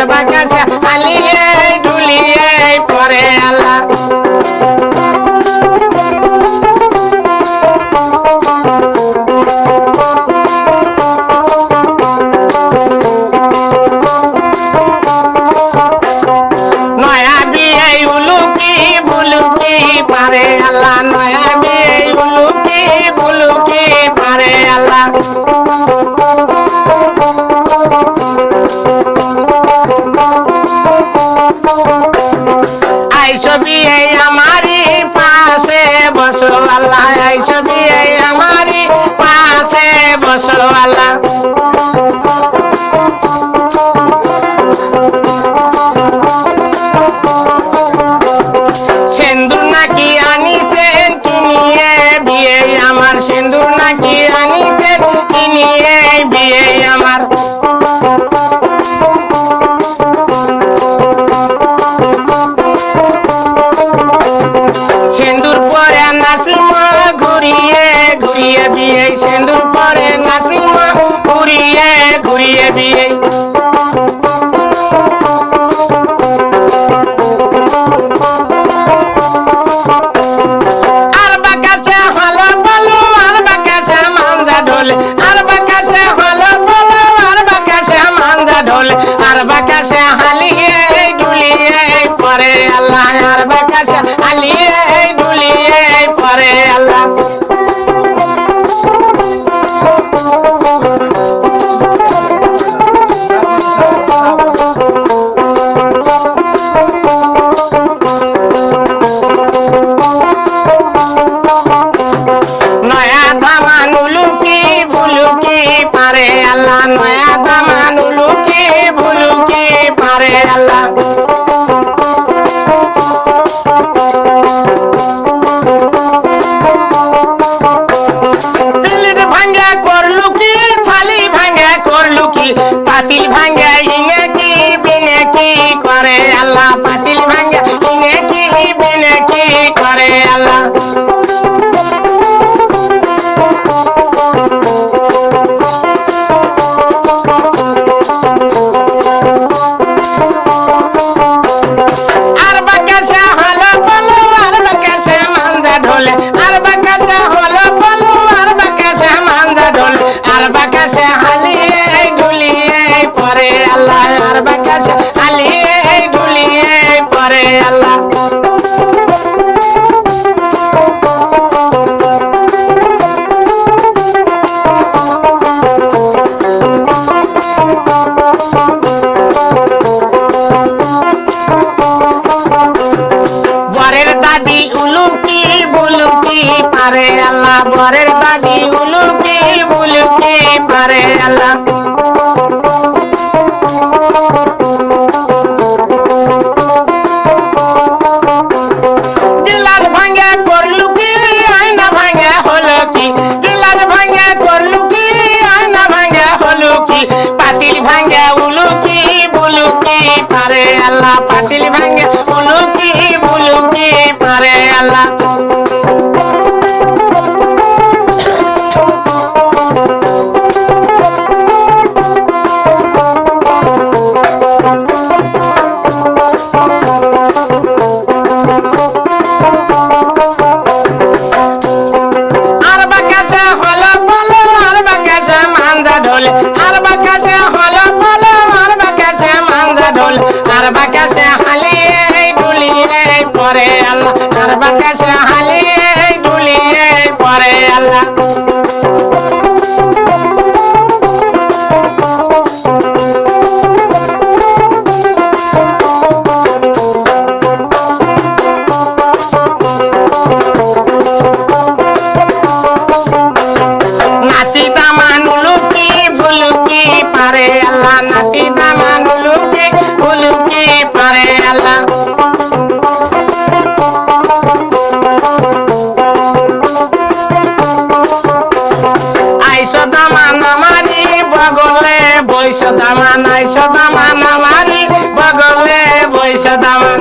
বাকাশা আলিয়ে ঢুলিয়ে পরে আল্লাহ নয়া বিয়ে উলুকি বুলুকি পারে আল্লাহ নয়া বিয়ে উলুকি বুলুকি পারে আল্লাহ আইসো বিয়ে আমারি পাশে বসো আল্লাহ আইসো বিয়ে আমারি পাশে বসো আল্লাহ সিন্দুর নাকি আনিতেন কিনিয়ে বিয়ে আমার সিন্দুর নাকি আনিতেন কিনিয়ে বিয়ে আমার সিন্দুর পরে নাচিম ঘুরিয়ে ঘুরিয়ে বিয়ে সিন্দুর পরে নাচিম ঘুরিয়ে ঘুরিয়ে বিয়ে আর বাকাছে হলো বলো আর বাকাছে মানজা ঢোলে আর বাকাছে হলো বলো আর বাকাছে মানজা ঢোলে আর বাকাছে হালিয়ে ঢুলিয়ে পরে আল্লাহ আর বাকাছে হালিয়ে ঢুলিয়ে পরে আল্লাহ নয়া দামানুলুকি বুলুকি পারে আল্লাহ নয়া দামানুলুকি বুলুকি পারে আল্লাহ প্লেট ভাঙ্গা করলু কি থালি ভাঙ্গা করলু কি পাতিল ভাঙ্গা ইনে কি বিনে কি করে আল্লাহ পাতিল ভাঙ্গা ইনে কি বিনে কি করে আল্লাহ আর বাকাশা হলো বলো আর বাকাশা মানজা ঢোলে আর বাকাশা হলো বলো আর বাকাশা মানজা ঢোলে আর বাকাশা হালিয়ে ঢুলিয়ে পরে আল্লাহ আর বাকাশা হালিয়ে ঢুলিয়ে পরে আল্লাহ বরের দাদি উলুকি বুলুকি পারে আল্লাহ বরের দাদি উলুকি বুলুকি পারে আল্লাহ গিলাস ভাঙ্গা করলু কি আয়না ভাঙ্গা হলো কি গিলাস ভাঙ্গা করলু কি আয়না ভাঙ্গা হলো কি পাতিল ভাঙ্গা উলুকি বুলুকি পারে আল্লাহ পাতিল ভাঙ্গা উলুকি বুলুকি পারে আল্লাহ আর বাকাশা হলো বলো আর বাকাশা মানজা ঢোলে আর বাকাশা হলো বলো আর বাকাশা মানজা ঢোলে আর বাকাশা হালিয়ে ঢুলিয়ে পরে আল্লাহ আর বাকাশা হালিয়ে ঢুলিয়ে পরে আল্লাহ নাচি দামানুলুকি বুলুকি পারে আল্লাহ নাচি দামানুলুকি বুলুকি পারে আল্লাহ আইসো দামান আমারি বগলে বৈশ দামান আইসো দামান আমারি বগলে বৈশ দামান